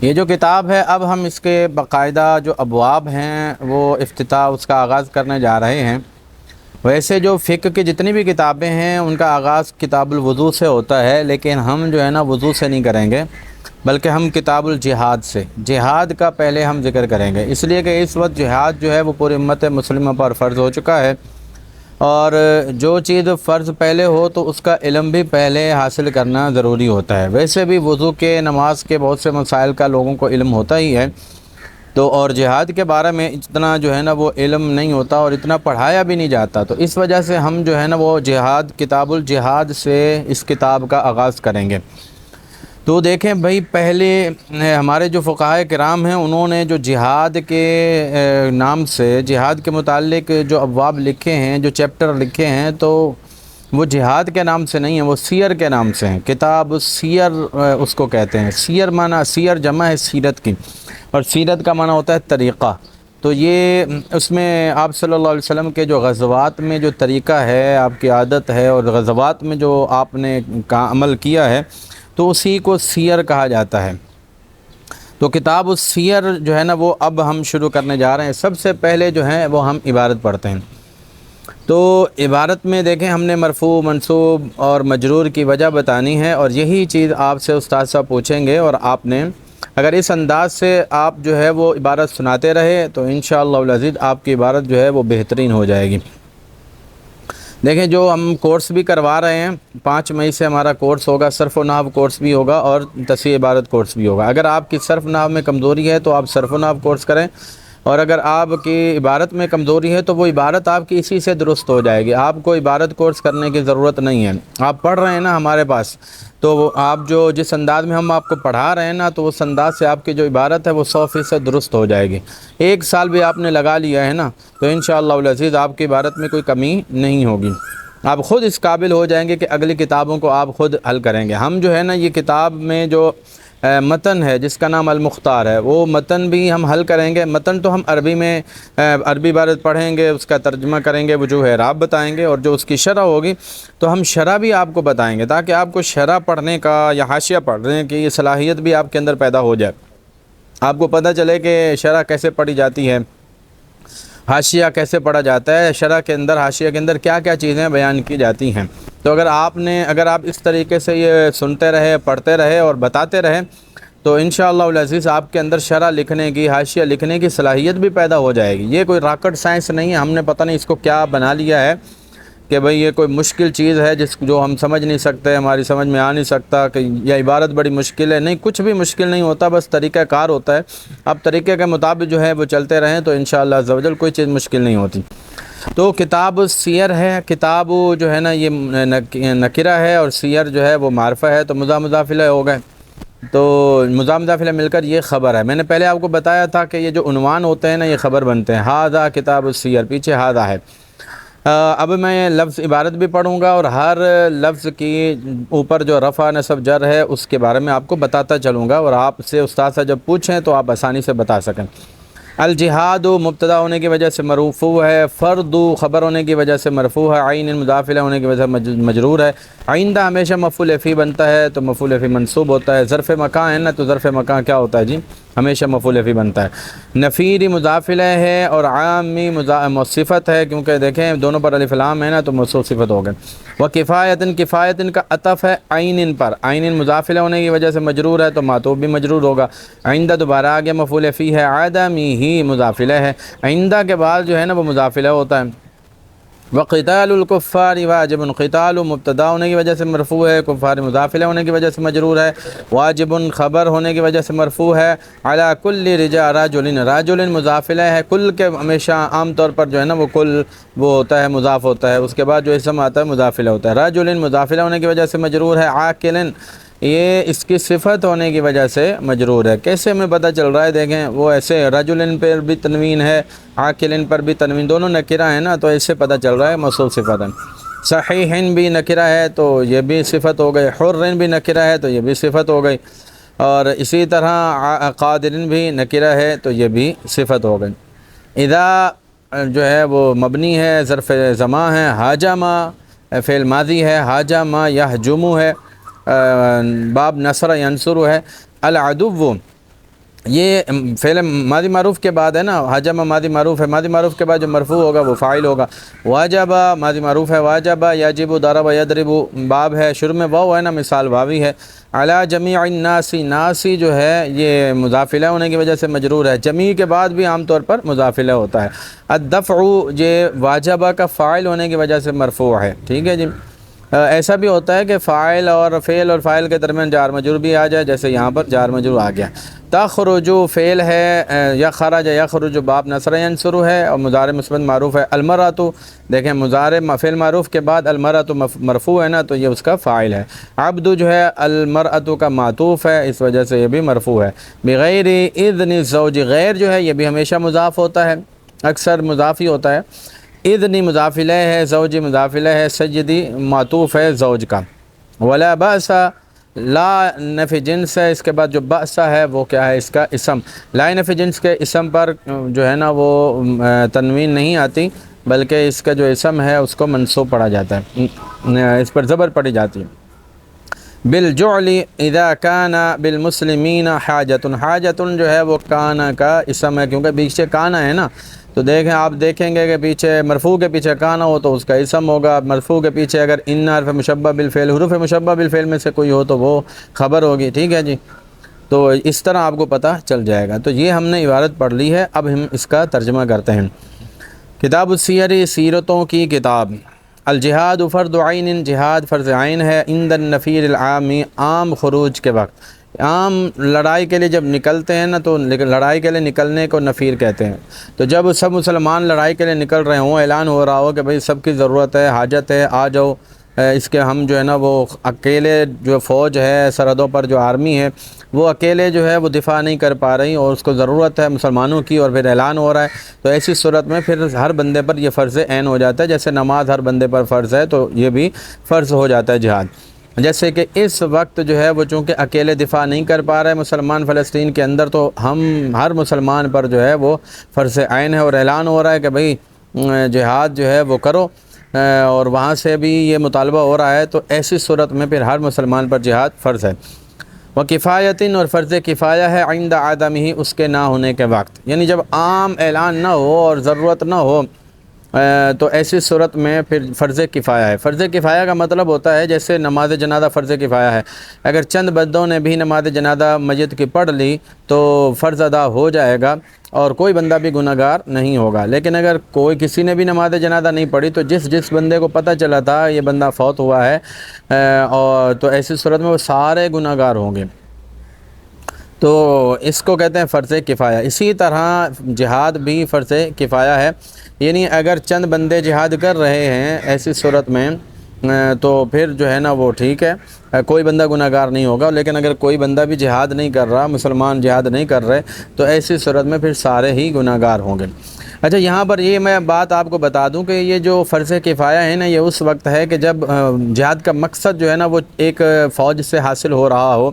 یہ جو کتاب ہے اب ہم اس کے باقاعدہ جو ابواب ہیں وہ افتتاح اس کا آغاز کرنے جا رہے ہیں۔ ویسے جو فقہ کی جتنی بھی کتابیں ہیں ان کا آغاز کتاب الوضو سے ہوتا ہے، لیکن ہم جو ہے نا وضو سے نہیں کریں گے، بلکہ ہم کتاب الجہاد سے، جہاد کا پہلے ہم ذکر کریں گے، اس لیے کہ اس وقت جہاد جو ہے وہ پوری امت مسلمہ پر فرض ہو چکا ہے، اور جو چیز فرض پہلے ہو تو اس کا علم بھی پہلے حاصل کرنا ضروری ہوتا ہے۔ ویسے بھی وضو کے، نماز کے بہت سے مسائل کا لوگوں کو علم ہوتا ہی ہے، تو اور جہاد کے بارے میں اتنا جو ہے نا وہ علم نہیں ہوتا اور اتنا پڑھایا بھی نہیں جاتا، تو اس وجہ سے ہم جو ہے نا وہ جہاد، کتاب الجہاد سے اس کتاب کا آغاز کریں گے۔ تو دیکھیں بھائی، پہلے ہمارے جو فقہائے کرام ہیں انہوں نے جو جہاد کے نام سے، جہاد کے متعلق جو ابواب لکھے ہیں، جو چیپٹر لکھے ہیں، تو وہ جہاد کے نام سے نہیں ہیں، وہ سیر کے نام سے ہیں۔ کتاب سیر اس کو کہتے ہیں۔ سیر معنی، سیر جمع ہے سیرت کی، اور سیرت کا معنی ہوتا ہے طریقہ۔ تو یہ اس میں آپ صلی اللہ علیہ وسلم کے جو غزوات میں جو طریقہ ہے، آپ کی عادت ہے، اور غزوات میں جو آپ نے عمل کیا ہے، تو اسی کو سیر کہا جاتا ہے۔ تو کتاب السیر جو ہے نا وہ اب ہم شروع کرنے جا رہے ہیں۔ سب سے پہلے جو ہے وہ ہم عبارت پڑھتے ہیں۔ تو عبارت میں دیکھیں ہم نے مرفوع، منصوب اور مجرور کی وجہ بتانی ہے، اور یہی چیز آپ سے استاد صاحب پوچھیں گے، اور آپ نے اگر اس انداز سے آپ جو ہے وہ عبارت سناتے رہے تو انشاءاللہ العزیز آپ کی عبارت جو ہے وہ بہترین ہو جائے گی۔ دیکھیں جو ہم کورس بھی کروا رہے ہیں، 5 مئی سے ہمارا کورس ہوگا، صرف و نحو کورس بھی ہوگا اور تصحیح عبارت کورس بھی ہوگا۔ اگر آپ کی صرف نحو میں کمزوری ہے تو آپ صرف و نحو کورس کریں، اور اگر آپ کی عبارت میں کمزوری ہے تو وہ عبارت آپ کی اسی سے درست ہو جائے گی۔ آپ کو عبارت کورس کرنے کی ضرورت نہیں ہے۔ آپ پڑھ رہے ہیں نا ہمارے پاس، تو وہ آپ جو جس انداز میں ہم آپ کو پڑھا رہے ہیں نا، تو اس انداز سے آپ کی جو عبارت ہے وہ 100% درست ہو جائے گی۔ 1 سال بھی آپ نے لگا لیا ہے نا، تو انشاءاللہ العزیز آپ کی عبارت میں کوئی کمی نہیں ہوگی۔ آپ خود اس قابل ہو جائیں گے کہ اگلی کتابوں کو آپ خود حل کریں گے۔ ہم جو ہے نا یہ کتاب میں جو متن ہے جس کا نام المختار ہے، وہ متن بھی ہم حل کریں گے۔ متن تو ہم عربی میں عربی عبارت پڑھیں گے، اس کا ترجمہ کریں گے، وجوہ اعراب بتائیں گے، اور جو اس کی شرح ہوگی تو ہم شرح بھی آپ کو بتائیں گے، تاکہ آپ کو شرح پڑھنے کا یا حاشیہ پڑھنے کی یہ صلاحیت بھی آپ کے اندر پیدا ہو جائے۔ آپ کو پتہ چلے کہ شرح کیسے پڑھی جاتی ہے، حاشیہ کیسے پڑھا جاتا ہے، شرح کے اندر، حاشیہ کے اندر کیا کیا چیزیں بیان کی جاتی ہیں۔ تو اگر آپ اس طریقے سے یہ سنتے رہے، پڑھتے رہے اور بتاتے رہے، تو انشاءاللہ العزیز آپ کے اندر شرح لکھنے کی، حاشیہ لکھنے کی صلاحیت بھی پیدا ہو جائے گی۔ یہ کوئی راکٹ سائنس نہیں ہے، ہم نے پتہ نہیں اس کو کیا بنا لیا ہے کہ بھئی یہ کوئی مشکل چیز ہے جو ہم سمجھ نہیں سکتے، ہماری سمجھ میں آ نہیں سکتا، کہ یہ عبارت بڑی مشکل ہے۔ نہیں، کچھ بھی مشکل نہیں ہوتا، بس طریقہ کار ہوتا ہے۔ اب طریقے کے مطابق جو ہے وہ چلتے رہیں تو انشاءاللہ عز و جل کوئی چیز مشکل نہیں ہوتی۔ تو کتاب سیر ہے، کتاب جو ہے نا یہ نکرہ ہے، اور سیر جو ہے وہ معرفہ ہے، تو مضاف مضاف الیہ ہو گئے۔ تو مضاف مضاف الیہ مل کر یہ خبر ہے۔ میں نے پہلے آپ کو بتایا تھا کہ یہ جو عنوان ہوتے ہیں نا یہ خبر بنتے ہیں۔ ھذا کتاب السیر، پیچھے ھذا ہے۔ اب میں لفظ عبارت بھی پڑھوں گا، اور ہر لفظ کی اوپر جو رفع نصب جر ہے اس کے بارے میں آپ کو بتاتا چلوں گا، اور آپ سے استاد سے جب پوچھیں تو آپ آسانی سے بتا سکیں۔ الجہاد مبتدا ہونے کی وجہ سے مرفوع ہے، فرد خبر ہونے کی وجہ سے مرفوع ہے، عین مضاف الیہ ہونے کی وجہ سے مجرور ہے، آئندہ ہمیشہ مفعول فی بنتا ہے تو مفعول فی منصوب ہوتا ہے، ظرف مکان ہے نا تو ظرف مکان کیا ہوتا ہے جی، ہمیشہ مفعول فی بنتا ہے۔ نفیری مضاف الیہ ہے، اور عامی صفت ہے، کیونکہ دیکھیں دونوں پر الف لام ہے نا تو موصوف صفت ہو گئے۔ وکفایتن، کفایتن کا عطف ہے عین پر، عین مضاف الیہ ہونے کی وجہ سے مجرور ہے تو معطوف بھی مجرور ہوگا۔ آئندہ دوبارہ آگے مفعول فی ہے، آدمی ہی مضاف الیہ ہے، آئندہ کے بعد جو ہے نا وہ مضاف الیہ ہوتا ہے۔ وقتال الکفار واجب، قتال مبتدا ہونے کی وجہ سے مرفوع ہے، کفار مضاف الیہ ہونے کی وجہ سے مجرور ہے، واجب خبر ہونے کی وجہ سے مرفوع ہے، علی کل رجل، رجل مضاف الیہ ہے، کل کے ہمیشہ عام طور پر جو ہے نا وہ کل وہ ہوتا ہے مضاف ہوتا ہے، اس کے بعد جو اسم آتا ہے مضاف الیہ ہوتا ہے۔ رجل مضاف الیہ ہونے کی وجہ سے مجرور ہے، عاقل یہ اس کی صفت ہونے کی وجہ سے مجرور ہے۔ کیسے ہمیں پتہ چل رہا ہے؟ دیکھیں وہ ایسے رجل پر بھی تنوین ہے، عاقل پر بھی تنوین، دونوں نکرہ ہیں نا تو اس سے پتہ چل رہا ہے موصوف صفت ہے۔ صحیح بھی نکرہ ہے تو یہ بھی صفت ہو گئی، حر بھی نکرہ ہے تو یہ بھی صفت ہو گئی، اور اسی طرح قادر بھی نکرہ ہے تو یہ بھی صفت ہو گئی۔ اذا جو ہے وہ مبنی ہے، ظرف زماں ہے، حاجما فعل ماضی ہے، حاجما یحجم ہے، باب نصر ینصر ہے۔ العدو یہ فعل ماضی معروف کے بعد ہے نا، حجم ماضی معروف ہے، ماضی معروف کے بعد جو مرفوع ہوگا وہ فاعل ہوگا۔ واجب ماضی معروف ہے، واجب یجب ضرب یضرب باب ہے، شروع میں واو ہے نا، مثال واوی ہے۔ علی جمیع الناس، ناسی جو ہے یہ مضاف الیہ ہونے کی وجہ سے مجرور ہے، جمیع کے بعد بھی عام طور پر مضاف الیہ ہوتا ہے۔ الدفع یہ واجب کا فاعل ہونے کی وجہ سے مرفوع ہے، ٹھیک ہے جی۔ ایسا بھی ہوتا ہے کہ فاعل اور فعل اور فاعل کے درمیان جار مجرور بھی آ جائے، جیسے یہاں پر جار مجرور آ گیا۔ تخرجو فعل ہے، یخرج یخرج باب نصر ینصر ہے اور مضارع مثبت معروف ہے۔ المرأۃ دیکھیں مضارع فعل معروف کے بعد المرأۃ مرفوع ہے نا، تو یہ اس کا فاعل ہے۔ عبد جو ہے المرأۃ کا معطوف ہے، اس وجہ سے یہ بھی مرفوع ہے۔ بغیر اذن الزوج، غیر جو ہے یہ بھی ہمیشہ مضاف ہوتا ہے، اکثر مضاف ہی ہوتا ہے۔ اذن مضاف الیہ ہے، زوج مضاف الیہ ہے، سیدی معطوف ہے زوج کا۔ ولا بأس لا نفی جنس ہے، اس کے بعد جو بأس ہے وہ کیا ہے، اس کا اسم۔ لا نفی جنس کے اسم پر جو ہے نا وہ تنوین نہیں آتی، بلکہ اس کا جو اسم ہے اس کو منصوب پڑھا جاتا ہے، اس پر زبر پڑھی جاتی ہے۔ بالجعل اذا کان بالمسلمین حاجۃ، حاجۃ جو ہے وہ کانا کا اسم ہے، کیونکہ پیچھے کانا ہے نا، تو دیکھیں آپ دیکھیں گے کہ پیچھے مرفوع کے پیچھے کانا ہو تو اس کا اسم ہوگا، مرفوع کے پیچھے اگر ان حرف مشبہ بالفعل، حروف مشبہ بالفعل میں سے کوئی ہو تو وہ خبر ہوگی، ٹھیک ہے جی۔ تو اس طرح آپ کو پتہ چل جائے گا۔ تو یہ ہم نے عبارت پڑھ لی ہے، اب ہم اس کا ترجمہ کرتے ہیں۔ کتاب السیر، سیرتوں کی کتاب۔ الجہاد فرض عین، جہاد فرض عین ہے۔ عند النفیر العام، عام خروج کے وقت، عام لڑائی کے لیے جب نکلتے ہیں نا تو لڑائی کے لیے نکلنے کو نفیر کہتے ہیں۔ تو جب سب مسلمان لڑائی کے لیے نکل رہے ہوں، اعلان ہو رہا ہو کہ بھئی سب کی ضرورت ہے، حاجت ہے، آ جاؤ، اس کے ہم جو ہے نا وہ اکیلے جو فوج ہے سرحدوں پر جو آرمی ہے وہ اکیلے جو ہے وہ دفاع نہیں کر پا رہی اور اس کو ضرورت ہے مسلمانوں کی، اور پھر اعلان ہو رہا ہے، تو ایسی صورت میں پھر ہر بندے پر یہ فرض عین ہو جاتا ہے۔ جیسے نماز ہر بندے پر فرض ہے تو یہ بھی فرض ہو جاتا ہے جہاد۔ جیسے کہ اس وقت جو ہے وہ چونکہ اکیلے دفاع نہیں کر پا رہے مسلمان فلسطین کے اندر، تو ہم ہر مسلمان پر جو ہے وہ فرض عین ہے، اور اعلان ہو رہا ہے کہ بھئی جہاد جو ہے وہ کرو، اور وہاں سے بھی یہ مطالبہ ہو رہا ہے، تو ایسی صورت میں پھر ہر مسلمان پر جہاد فرض ہے۔ وکفایتن، اور فرض کفایہ ہے عند عدمہ، اس کے نہ ہونے کے وقت، یعنی جب عام اعلان نہ ہو اور ضرورت نہ ہو تو ایسی صورت میں پھر فرض کفایہ ہے۔ فرض کفایہ کا مطلب ہوتا ہے جیسے نماز جنازہ فرض کفایہ ہے، اگر چند بندوں نے بھی نماز جنازہ میت کی پڑھ لی تو فرض ادا ہو جائے گا اور کوئی بندہ بھی گناہ گار نہیں ہوگا۔ لیکن اگر کسی نے بھی نماز جنازہ نہیں پڑھی تو جس بندے کو پتہ چلا تھا یہ بندہ فوت ہوا ہے اور تو ایسی صورت میں وہ سارے گناہ گار ہوں گے، تو اس کو کہتے ہیں فرض کفایہ۔ اسی طرح جہاد بھی فرض کفایہ ہے، یعنی اگر چند بندے جہاد کر رہے ہیں ایسی صورت میں تو پھر جو ہے نا وہ ٹھیک ہے، کوئی بندہ گناہ گار نہیں ہوگا۔ لیکن اگر کوئی بندہ بھی جہاد نہیں کر رہا، مسلمان جہاد نہیں کر رہے، تو ایسی صورت میں پھر سارے ہی گناہ گار ہوں گے۔ اچھا، یہاں پر یہ میں بات آپ کو بتا دوں کہ یہ جو فرض کفایہ ہے نا، یہ اس وقت ہے کہ جب جہاد کا مقصد جو ہے نا وہ ایک فوج سے حاصل ہو رہا ہو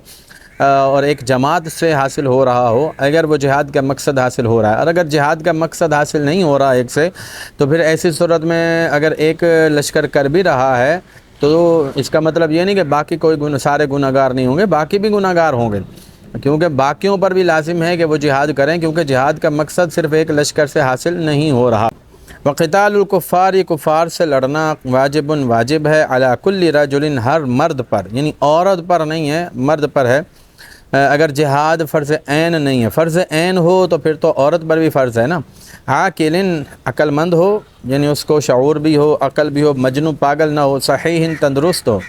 اور ایک جماعت سے حاصل ہو رہا ہو، اگر وہ جہاد کا مقصد حاصل ہو رہا ہے، اور اگر جہاد کا مقصد حاصل نہیں ہو رہا ایک سے، تو پھر ایسی صورت میں اگر ایک لشکر کر بھی رہا ہے تو اس کا مطلب یہ نہیں کہ باقی سارے گناہ گار نہیں ہوں گے، باقی بھی گناہ گار ہوں گے، کیونکہ باقیوں پر بھی لازم ہے کہ وہ جہاد کریں، کیونکہ جہاد کا مقصد صرف ایک لشکر سے حاصل نہیں ہو رہا۔ وقتال الکفار، کفار سے لڑنا واجب ہے، علی کل رجل، ہر مرد پر، یعنی عورت پر نہیں ہے، مرد پر ہے۔ اگر جہاد فرض عین نہیں ہے، فرض عین ہو تو پھر تو عورت پر بھی فرض ہے نا۔ عاقل، عقل مند ہو، یعنی اس کو شعور بھی ہو، عقل بھی ہو، مجنون پاگل نہ ہو، صحیح تندرست ہو،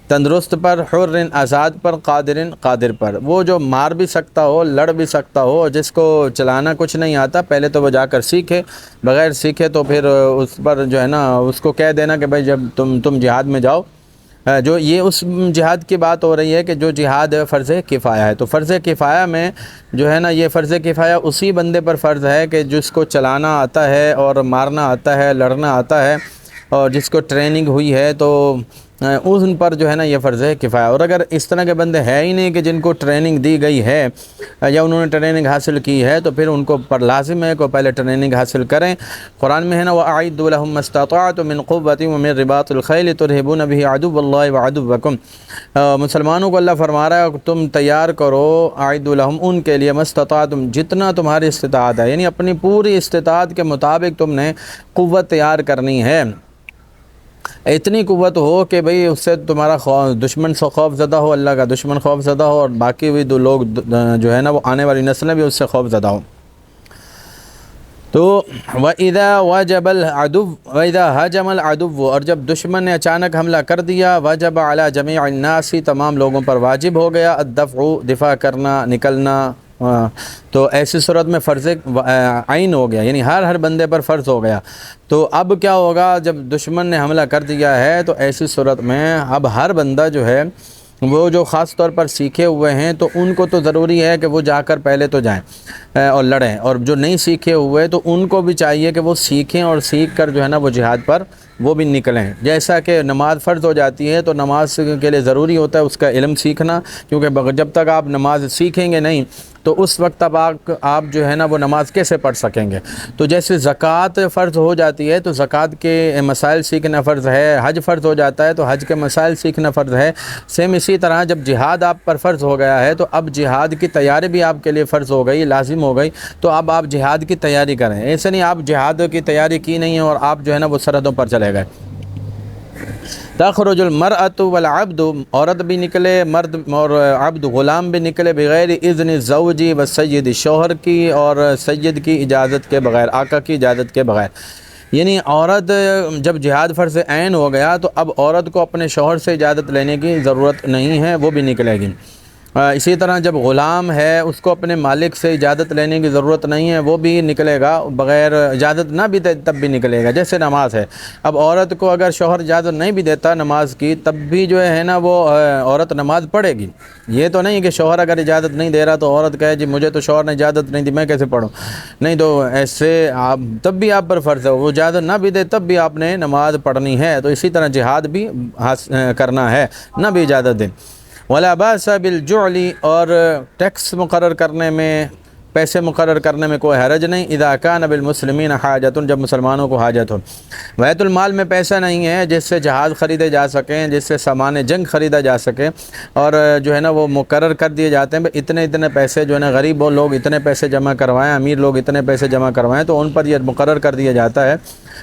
تندرست پر، حر آزاد پر، قادر پر، وہ جو مار بھی سکتا ہو، لڑ بھی سکتا ہو، اور جس کو چلانا کچھ نہیں آتا پہلے تو وہ جا کر سیکھے، بغیر سیکھے تو پھر اس پر جو ہے نا اس کو کہہ دینا کہ بھائی جب تم جہاد میں جاؤ، جو یہ اس جہاد کی بات ہو رہی ہے کہ جو جہاد فرض کفایہ ہے، تو فرض کفایہ میں جو ہے نا یہ فرض کفایہ اسی بندے پر فرض ہے کہ جس کو چلانا آتا ہے اور مارنا آتا ہے، لڑنا آتا ہے، اور جس کو ٹریننگ ہوئی ہے، تو ان پر جو ہے نا یہ فرض کفایہ۔ اور اگر اس طرح کے بندے ہے ہی نہیں کہ جن کو ٹریننگ دی گئی ہے یا انہوں نے ٹریننگ حاصل کی ہے، تو پھر ان کو پر لازم ہے کہ پہلے ٹریننگ حاصل کریں۔ قرآن میں ہے نا وَأَعِدُّوا لَهُم مَّا اسْتَطَعْتُم مِّن قُوَّةٍ وَمِن رِّبَاطِ الْخَيْلِ تُرْهِبُونَ بِهِ عَدُوَّ اللَّهِ وَعَدُوَّكُمْ۔ مسلمانوں کو اللہ فرما رہا ہے کہ تم تیار کرو اعدوا لہم ان کے لیے مَّا اسْتَطَعْتُم جتنا تمہاری استطاعت ہے، یعنی اپنی پوری استطاعت کے مطابق تم نے قوت تیار کرنی ہے۔ اتنی قوت ہو کہ بھئی اس سے تمہارا دشمن سے خوف زدہ ہو، اللہ کا دشمن خوف زدہ ہو، اور باقی بھی دو لوگ جو ہے نا وہ آنے والی نسلیں بھی اس سے خوف زدہ ہوں۔ تو وَإِذَا وَجَبَ الْعَدُوُّ وَإِذَا هَجَمَ الْعَدُوُّ اور جب دشمن نے اچانک حملہ کر دیا، وَجَبَ عَلَى جَمِيعِ النَّاسِ تمام لوگوں پر واجب ہو گیا الدفع دفاع کرنا، نکلنا۔ تو ایسی صورت میں فرض عین ہو گیا، یعنی ہر بندے پر فرض ہو گیا۔ تو اب کیا ہوگا جب دشمن نے حملہ کر دیا ہے، تو ایسی صورت میں اب ہر بندہ جو ہے وہ جو خاص طور پر سیکھے ہوئے ہیں تو ان کو تو ضروری ہے کہ وہ جا کر پہلے تو جائیں اور لڑیں، اور جو نہیں سیکھے ہوئے تو ان کو بھی چاہیے کہ وہ سیکھیں اور سیکھ کر جو ہے نا وہ جہاد پر وہ بھی نکلیں۔ جیسا کہ نماز فرض ہو جاتی ہے تو نماز کے لیے ضروری ہوتا ہے اس کا علم سیکھنا، کیونکہ جب تک آپ نماز سیکھیں گے نہیں تو اس وقت اب آپ جو ہے نا وہ نماز کیسے پڑھ سکیں گے۔ تو جیسے زکوٰۃ فرض ہو جاتی ہے تو زکوٰۃ کے مسائل سیکھنا فرض ہے، حج فرض ہو جاتا ہے تو حج کے مسائل سیکھنا فرض ہے۔ سیم اسی طرح جب جہاد آپ پر فرض ہو گیا ہے تو اب جہاد کی تیاری بھی آپ کے لیے فرض ہو گئی، لازم ہو گئی، تو اب آپ جہاد کی تیاری کریں۔ ایسے نہیں آپ جہاد کی تیاری کی نہیں ہے اور آپ جو ہے نا وہ سرحدوں پر چلے گئے۔ تخرج المرأۃ والعبد عورت بھی نکلے، مرد اور عبد غلام بھی نکلے، بغیر اذن الزوج والسید شوہر کی اور سید کی اجازت کے بغیر، آقا کی اجازت کے بغیر۔ یعنی عورت جب جہاد فرض عین ہو گیا تو اب عورت کو اپنے شوہر سے اجازت لینے کی ضرورت نہیں ہے، وہ بھی نکلے گی۔ اسی طرح جب غلام ہے اس کو اپنے مالک سے اجازت لینے کی ضرورت نہیں ہے، وہ بھی نکلے گا، بغیر اجازت نہ بھی دے تب بھی نکلے گا۔ جیسے نماز ہے، اب عورت کو اگر شوہر اجازت نہیں بھی دیتا نماز کی تب بھی جو ہے نا وہ عورت نماز پڑھے گی۔ یہ تو نہیں کہ شوہر اگر اجازت نہیں دے رہا تو عورت کہے جی مجھے تو شوہر نے اجازت نہیں دی میں کیسے پڑھوں، نہیں، تو ایسے آپ تب بھی آپ پر فرض ہے، وہ اجازت نہ بھی دے تب بھی آپ نے نماز پڑھنی ہے۔ تو اسی طرح جہاد بھی کرنا ہے، نہ بھی اجازت دیں۔ ولا باس بالجعل اور ٹیکس مقرر کرنے میں، پیسے مقرر کرنے میں کوئی حرج نہیں، اذا کان بالمسلمین حاجت جب مسلمانوں کو حاجت ہو۔ بیت المال میں پیسہ نہیں ہے جس سے جہاز خریدے جا سکیں، جس سے سامان جنگ خریدا جا سکے، اور جو ہے نا وہ مقرر کر دیے جاتے ہیں اتنے پیسے جو ہے نا غریب لوگ اتنے پیسے جمع کروائیں، امیر لوگ اتنے پیسے جمع کروائیں، تو ان پر یہ مقرر کر دیا جاتا ہے،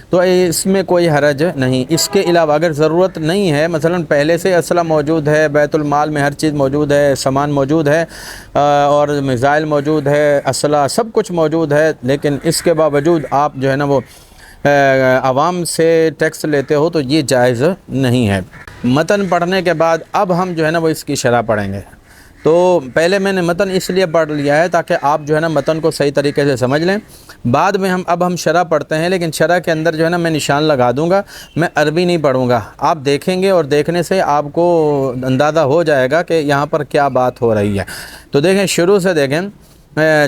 تو اس میں کوئی حرج نہیں۔ اس کے علاوہ اگر ضرورت نہیں ہے، مثلا پہلے سے اسلحہ موجود ہے، بیت المال میں ہر چیز موجود ہے، سامان موجود ہے اور میزائل موجود ہے، اسلحہ سب کچھ موجود ہے، لیکن اس کے باوجود آپ جو ہے نا وہ عوام سے ٹیکس لیتے ہو تو یہ جائز نہیں ہے۔ متن پڑھنے کے بعد اب ہم جو ہے نا وہ اس کی شرح پڑھیں گے۔ تو پہلے میں نے متن اس لیے پڑھ لیا ہے تاکہ آپ جو ہے نا متن کو صحیح طریقے سے سمجھ لیں، بعد میں ہم شرح پڑھتے ہیں، لیکن شرح کے اندر جو ہے نا میں نشان لگا دوں گا، میں عربی نہیں پڑھوں گا، آپ دیکھیں گے اور دیکھنے سے آپ کو اندازہ ہو جائے گا کہ یہاں پر کیا بات ہو رہی ہے۔ تو دیکھیں شروع سے دیکھیں،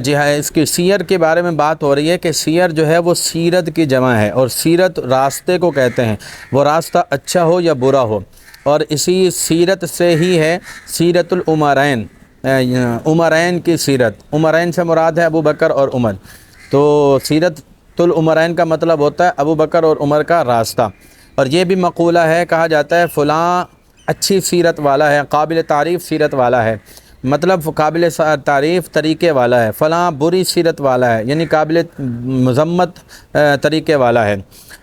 جی ہاں، اس کی سیر کے بارے میں بات ہو رہی ہے کہ سیر جو ہے وہ سیرت کی جمع ہے، اور سیرت راستے کو کہتے ہیں، وہ راستہ اچھا ہو یا برا ہو، اور اسی سیرت سے ہی ہے سیرت العمرین، عمرین کی سیرت، عمرین سے مراد ہے ابو بکر اور عمر، تو سیرت العمرین کا مطلب ہوتا ہے ابو بکر اور عمر کا راستہ۔ اور یہ بھی مقولہ ہے، کہا جاتا ہے فلاں اچھی سیرت والا ہے، قابل تعریف سیرت والا ہے، مطلب قابل تعریف طریقے والا ہے، فلاں بری سیرت والا ہے، یعنی قابل مذمت طریقے والا ہے۔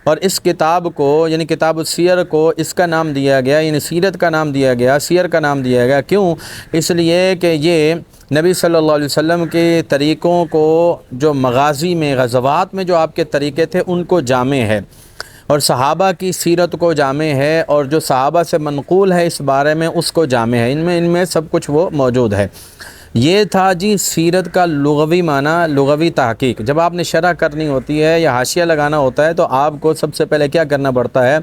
اور اس کتاب کو یعنی کتاب السیر کو اس کا نام دیا گیا، یعنی سیرت کا نام دیا گیا، سیر کا نام دیا گیا، کیوں؟ اس لیے کہ یہ نبی صلی اللہ علیہ وسلم کے طریقوں کو، جو مغازی میں غزوات میں جو آپ کے طریقے تھے ان کو جامع ہے، اور صحابہ کی سیرت کو جامع ہے، اور جو صحابہ سے منقول ہے اس بارے میں اس کو جامع ہے، ان میں سب کچھ وہ موجود ہے۔ یہ تھا جی سیرت کا لغوی معنی، لغوی تحقیق۔ جب آپ نے شرح کرنی ہوتی ہے یا حاشیہ لگانا ہوتا ہے تو آپ کو سب سے پہلے کیا کرنا پڑتا ہے؟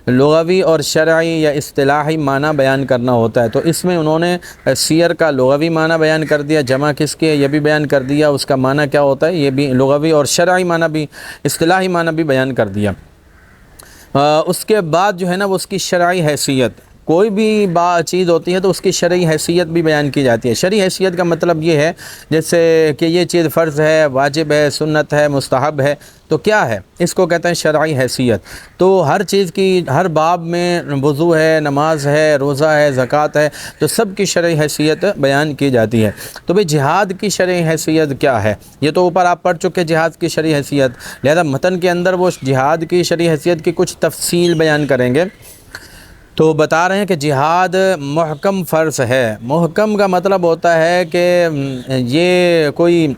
لغوی اور شرعی یا اصطلاحی معنی بیان کرنا ہوتا ہے۔ تو اس میں انہوں نے سیر کا لغوی معنی بیان کر دیا، جمع کس کی ہے یہ بھی بیان کر دیا، اس کا معنی کیا ہوتا ہے یہ بھی لغوی اور شرعی معنی بھی، اصطلاحی معنی بھی بیان کر دیا۔ اس کے بعد جو ہے نا وہ اس کی شرعی حیثیت، کوئی بھی چیز ہوتی ہے تو اس کی شرعی حیثیت بھی بیان کی جاتی ہے۔ شرعی حیثیت کا مطلب یہ ہے جیسے کہ یہ چیز فرض ہے، واجب ہے، سنت ہے، مستحب ہے، تو کیا ہے، اس کو کہتے ہیں شرعی حیثیت۔ تو ہر چیز کی، ہر باب میں وضو ہے، نماز ہے، روزہ ہے، زکوٰۃ ہے، تو سب کی شرعی حیثیت بیان کی جاتی ہے۔ تو بھئی جہاد کی شرعی حیثیت کیا ہے، یہ تو اوپر آپ پڑھ چکے جہاد کی شرعی حیثیت، لہذا متن کے اندر وہ جہاد کی شرعی حیثیت کی کچھ تفصیل بیان کریں گے۔ تو بتا رہے ہیں کہ جہاد محکم فرض ہے۔ محکم کا مطلب ہوتا ہے کہ یہ کوئی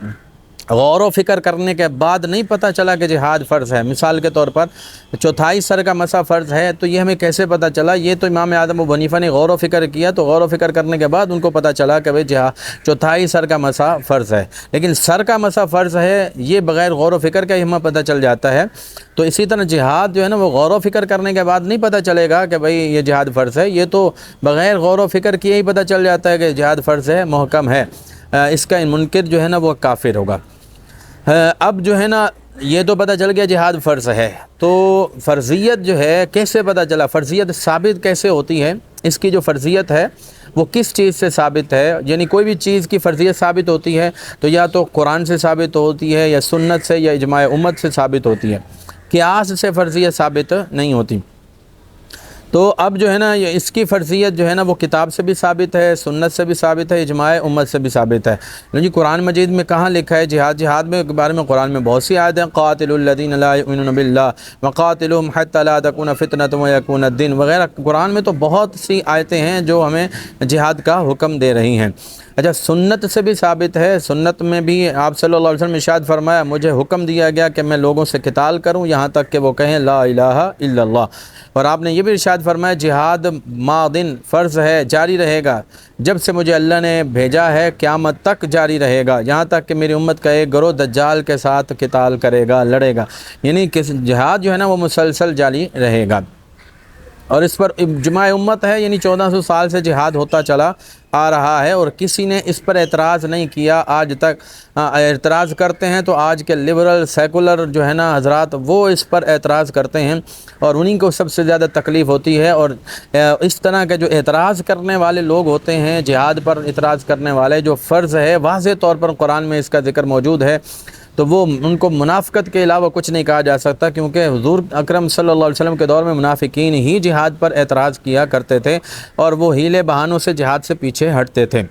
غور و فکر کرنے کے بعد نہیں پتہ چلا کہ جہاد فرض ہے۔ مثال کے طور پر چوتھائی سر کا مسا فرض ہے، تو یہ ہمیں کیسے پتہ چلا؟ یہ تو امام اعظم ابو حنیفہ نے غور و فکر کیا، تو غور و فکر کرنے کے بعد ان کو پتہ چلا کہ بھئی چوتھائی سر کا مسا فرض ہے۔ لیکن سر کا مسا فرض ہے، یہ بغیر غور و فکر کا ہی ہمیں پتہ چل جاتا ہے۔ تو اسی طرح جہاد جو ہے نا وہ غور و فکر کرنے کے بعد نہیں پتہ چلے گا کہ بھئی یہ جہاد فرض ہے، یہ تو بغیر غور و فکر کیے ہی پتہ چل جاتا ہے کہ جہاد فرض ہے، محکم ہے۔ اس کا منکر جو ہے نا وہ کافر ہوگا۔ اب جو ہے نا یہ تو پتہ چل گیا جہاد فرض ہے، تو فرضیت جو ہے کیسے پتہ چلا؟ فرضیت ثابت کیسے ہوتی ہے؟ اس کی جو فرضیت ہے وہ کس چیز سے ثابت ہے؟ یعنی کوئی بھی چیز کی فرضیت ثابت ہوتی ہے تو یا تو قرآن سے ثابت ہوتی ہے، یا سنت سے، یا اجماع امت سے ثابت ہوتی ہے، قیاس سے فرضیت ثابت نہیں ہوتی۔ تو اب جو ہے نا اس کی فرضیت جو ہے نا وہ کتاب سے بھی ثابت ہے، سنت سے بھی ثابت ہے، اجماع امت سے بھی ثابت ہے۔ جی قرآن مجید میں کہاں لکھا ہے جہاد میں کے بارے میں؟ قرآن میں بہت سی آیتیں، قاتلوا الذین لا یؤمنون باللہ وقاتلوہم حتی لا تکون فتنۃ ویکون الدین وغیرہ، قرآن میں تو بہت سی آیتیں ہیں جو ہمیں جہاد کا حکم دے رہی ہیں۔ اچھا سنت سے بھی ثابت ہے، سنت میں بھی آپ صلی اللہ علیہ وسلم نے ارشاد فرمایا مجھے حکم دیا گیا کہ میں لوگوں سے قتال کروں یہاں تک کہ وہ کہیں لا الہ الا اللہ، اور آپ نے یہ بھی ارشاد فرمایا جہاد ماضٍ فرض ہے، جاری رہے گا، جب سے مجھے اللہ نے بھیجا ہے قیامت تک جاری رہے گا، یہاں تک کہ میری امت کا ایک گروہ دجال کے ساتھ قتال کرے گا، لڑے گا، یعنی جہاد جو ہے نا وہ مسلسل جاری رہے گا۔ اور اس پر اجماع امت ہے، یعنی 1400 سال سے جہاد ہوتا چلا آ رہا ہے اور کسی نے اس پر اعتراض نہیں کیا آج تک۔ اعتراض کرتے ہیں تو آج کے لبرل سیکولر جو ہے نا حضرات وہ اس پر اعتراض کرتے ہیں اور انہی کو سب سے زیادہ تکلیف ہوتی ہے۔ اور اس طرح کے جو اعتراض کرنے والے لوگ ہوتے ہیں، جہاد پر اعتراض کرنے والے، جو فرض ہے واضح طور پر قرآن میں اس کا ذکر موجود ہے، تو وہ ان کو منافقت کے علاوہ کچھ نہیں کہا جا سکتا، کیونکہ حضور اکرم صلی اللہ علیہ وسلم کے دور میں منافقین ہی جہاد پر اعتراض کیا کرتے تھے اور وہ ہیلے بہانوں سے جہاد سے پیچھے ہٹتے تھے۔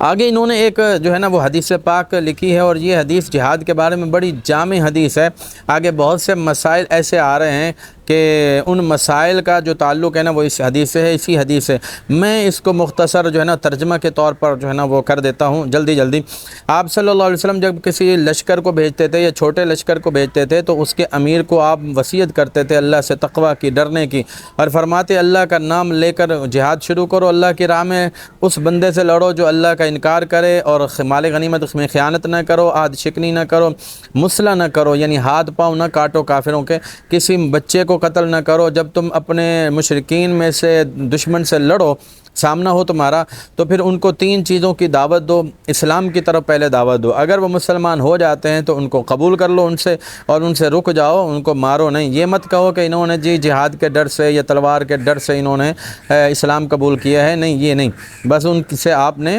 آگے انہوں نے ایک جو ہے نا وہ حدیث پاک لکھی ہے، اور یہ حدیث جہاد کے بارے میں بڑی جامع حدیث ہے۔ آگے بہت سے مسائل ایسے آ رہے ہیں کہ ان مسائل کا جو تعلق ہے نا وہ اس حدیث سے ہے، اسی حدیث سے میں اس کو مختصر جو ہے نا ترجمہ کے طور پر جو ہے نا وہ کر دیتا ہوں جلدی۔ آپ صلی اللہ علیہ وسلم جب کسی لشکر کو بھیجتے تھے یا چھوٹے لشکر کو بھیجتے تھے تو اس کے امیر کو آپ وصیت کرتے تھے اللہ سے تقوی کی، ڈرنے کی، اور فرماتے اللہ کا نام لے کر جہاد شروع کرو، اللہ کی راہ میں اس بندے سے لڑو جو اللہ کا انکار کرے، اور مال غنیمت میں خیانت نہ کرو، عہد شکنی نہ کرو، مسلح نہ کرو، یعنی ہاتھ پاؤں نہ کاٹو کافروں کے، کسی بچے کو قتل نہ کرو۔ جب تم اپنے مشرکین میں سے دشمن سے لڑو، سامنا ہو تمہارا، تو پھر ان کو 3 چیزوں کی دعوت دو، اسلام کی طرف پہلے دعوت دو، اگر وہ مسلمان ہو جاتے ہیں تو ان کو قبول کر لو ان سے، اور ان سے رک جاؤ، ان کو مارو نہیں۔ یہ مت کہو کہ انہوں نے جہاد کے ڈر سے یا تلوار کے ڈر سے انہوں نے اسلام قبول کیا ہے، نہیں، یہ نہیں، بس ان سے آپ نے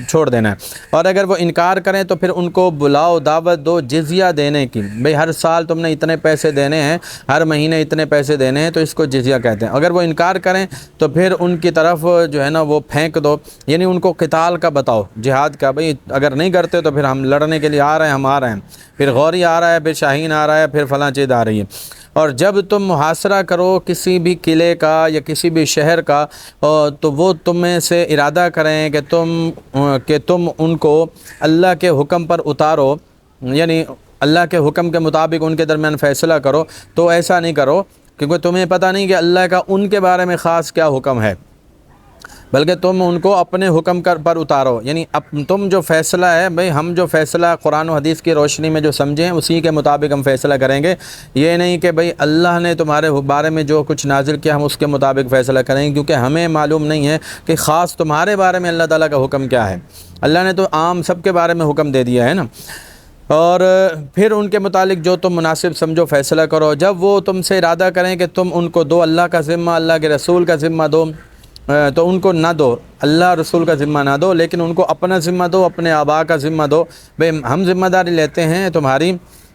چھوڑ دینا ہے۔ اور اگر وہ انکار کریں تو پھر ان کو بلاؤ، دعوت دو جزیہ دینے کی، بھئی ہر سال تم نے اتنے پیسے دینے ہیں، ہر مہینے اتنے پیسے دینے ہیں، تو اس کو جزیہ کہتے ہیں۔ اگر وہ انکار کریں تو پھر ان کی طرف جو ہے نا وہ پھینک دو، یعنی ان کو قتال کا بتاؤ، جہاد کا، بھئی اگر نہیں کرتے تو پھر ہم لڑنے کے لیے آ رہے ہیں، ہم آ رہے ہیں، پھر غوری آ رہا ہے، پھر شاہین آ رہا ہے، پھر فلاں چیز آ رہی ہے۔ اور جب تم محاصرہ کرو کسی بھی قلعے کا یا کسی بھی شہر کا، تو وہ تمہیں سے ارادہ کریں کہ تم ان کو اللہ کے حکم پر اتارو، یعنی اللہ کے حکم کے مطابق ان کے درمیان فیصلہ کرو، تو ایسا نہیں کرو، کیونکہ تمہیں پتہ نہیں کہ اللہ کا ان کے بارے میں خاص کیا حکم ہے، بلکہ تم ان کو اپنے حکم پر اتارو، یعنی تم جو فیصلہ ہے، بھئی ہم جو فیصلہ قرآن و حدیث کی روشنی میں جو سمجھیں اسی کے مطابق ہم فیصلہ کریں گے، یہ نہیں کہ بھئی اللہ نے تمہارے بارے میں جو کچھ نازل کیا ہم اس کے مطابق فیصلہ کریں گے، کیونکہ ہمیں معلوم نہیں ہے کہ خاص تمہارے بارے میں اللہ تعالیٰ کا حکم کیا ہے۔ اللہ نے تو عام سب کے بارے میں حکم دے دیا ہے نا۔ اور پھر ان کے متعلق جو تم مناسب سمجھو فیصلہ کرو۔ جب وہ تم سے ارادہ کریں کہ تم ان کو دو اللہ کا ذمہ، اللہ کے رسول کا ذمہ دو، تو ان کو نہ دو، اللہ رسول کا ذمہ نہ دو، لیکن ان کو اپنا ذمہ دو، اپنے آبا کا ذمہ دو۔ بھئی ہم ذمہ داری لیتے ہیں تمہاری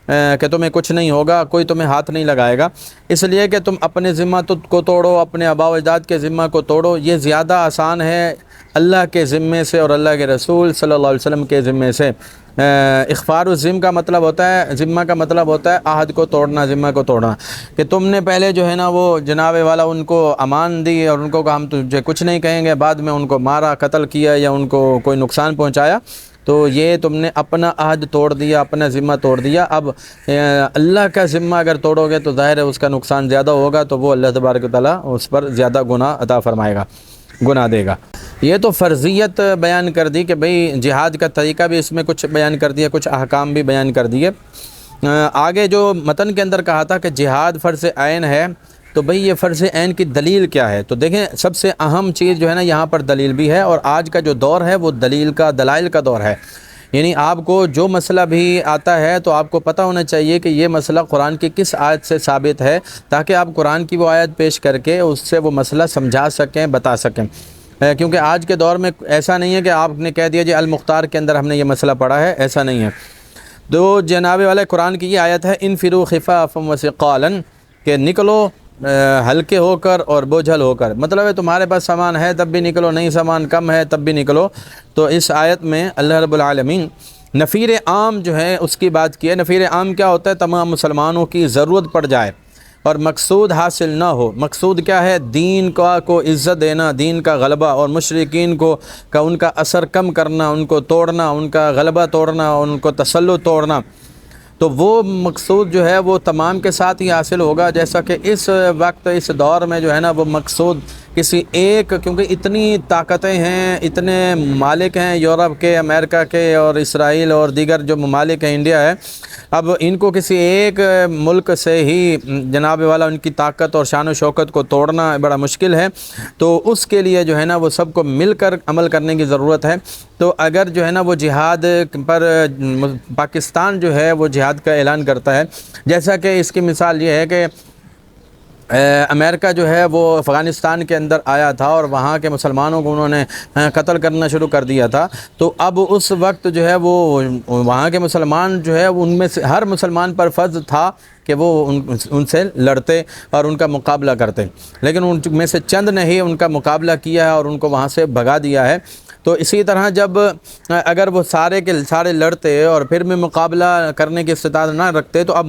کہ تمہیں کچھ نہیں ہوگا، کوئی تمہیں ہاتھ نہیں لگائے گا، اس لیے کہ تم اپنے ذمہ کو توڑو، اپنے آبا و اجداد کے ذمہ کو توڑو، یہ زیادہ آسان ہے اللہ کے ذمے سے اور اللہ کے رسول صلی اللہ علیہ وسلم کے ذمے سے۔ اخفار الذم کا مطلب ہوتا ہے، ذمہ کا مطلب ہوتا ہے عہد کو توڑنا، ذمہ کو توڑنا، کہ تم نے پہلے جو ہے نا وہ جناب والا ان کو امان دی اور ان کو کہا ہم تجھے کچھ نہیں کہیں گے، بعد میں ان کو مارا، قتل کیا یا ان کو کوئی نقصان پہنچایا، تو یہ تم نے اپنا عہد توڑ دیا، اپنا ذمہ توڑ دیا۔ اب اللہ کا ذمہ اگر توڑو گے تو ظاہر ہے اس کا نقصان زیادہ ہوگا، تو وہ اللہ تبارک و تعالیٰ اس پر زیادہ گناہ عطا فرمائے گا، گناہ دے گا۔ یہ تو فرضیت بیان کر دی کہ بھئی جہاد کا طریقہ بھی اس میں کچھ بیان کر دیا، کچھ احکام بھی بیان کر دیے۔ آگے جو متن کے اندر کہا تھا کہ جہاد فرض عین ہے، تو بھئی یہ فرض عین کی دلیل کیا ہے؟ تو دیکھیں سب سے اہم چیز جو ہے نا یہاں پر دلیل بھی ہے، اور آج کا جو دور ہے وہ دلائل کا دور ہے۔ یعنی آپ کو جو مسئلہ بھی آتا ہے تو آپ کو پتہ ہونا چاہیے کہ یہ مسئلہ قرآن کی کس آیت سے ثابت ہے، تاکہ آپ قرآن کی وہ آیت پیش کر کے اس سے وہ مسئلہ سمجھا سکیں، بتا سکیں۔ کیونکہ آج کے دور میں ایسا نہیں ہے کہ آپ نے کہہ دیا جی المختار کے اندر ہم نے یہ مسئلہ پڑھا ہے، ایسا نہیں ہے۔ تو جناب والے قرآن کی یہ آیت ہے انفروا خفافا وثقالا، کہ نکلو ہلکے ہو کر اور بوجھل ہو کر، مطلب ہے تمہارے پاس سامان ہے تب بھی نکلو، نہیں سامان کم ہے تب بھی نکلو۔ تو اس آیت میں اللہ رب العالمین نفیر عام جو ہے اس کی بات کی ہے۔ نفیر عام کیا ہوتا ہے؟ تمام مسلمانوں کی ضرورت پڑ جائے اور مقصود حاصل نہ ہو۔ مقصود کیا ہے؟ دین کو عزت دینا، دین کا غلبہ، اور مشرکین کو ان کا اثر کم کرنا، ان کو توڑنا، ان کا غلبہ توڑنا، ان کو تسلط توڑنا۔ تو وہ مقصود جو ہے وہ تمام کے ساتھ ہی حاصل ہوگا، جیسا کہ اس وقت اس دور میں جو ہے نا وہ مقصود کسی ایک، کیونکہ اتنی طاقتیں ہیں، اتنے ممالک ہیں یورپ کے، امریکہ کے اور اسرائیل اور دیگر جو ممالک ہیں، انڈیا ہے، اب ان کو کسی ایک ملک سے ہی جناب والا ان کی طاقت اور شان و شوکت کو توڑنا بڑا مشکل ہے۔ تو اس کے لیے جو ہے نا وہ سب کو مل کر عمل کرنے کی ضرورت ہے۔ تو اگر جو ہے نا وہ جہاد پر پاکستان جو ہے وہ جہاد کا اعلان کرتا ہے، جیسا کہ اس کی مثال یہ ہے کہ امریکہ جو ہے وہ افغانستان کے اندر آیا تھا اور وہاں کے مسلمانوں کو انہوں نے قتل کرنا شروع کر دیا تھا، تو اب اس وقت جو ہے وہ وہاں کے مسلمان جو ہے ان میں سے ہر مسلمان پر فرض تھا کہ وہ ان سے لڑتے اور ان کا مقابلہ کرتے، لیکن ان میں سے چند نے ہی ان کا مقابلہ کیا ہے اور ان کو وہاں سے بھگا دیا ہے۔ تو اسی طرح جب اگر وہ سارے کے سارے لڑتے اور پھر بھی مقابلہ کرنے کی استطاعت نہ رکھتے، تو اب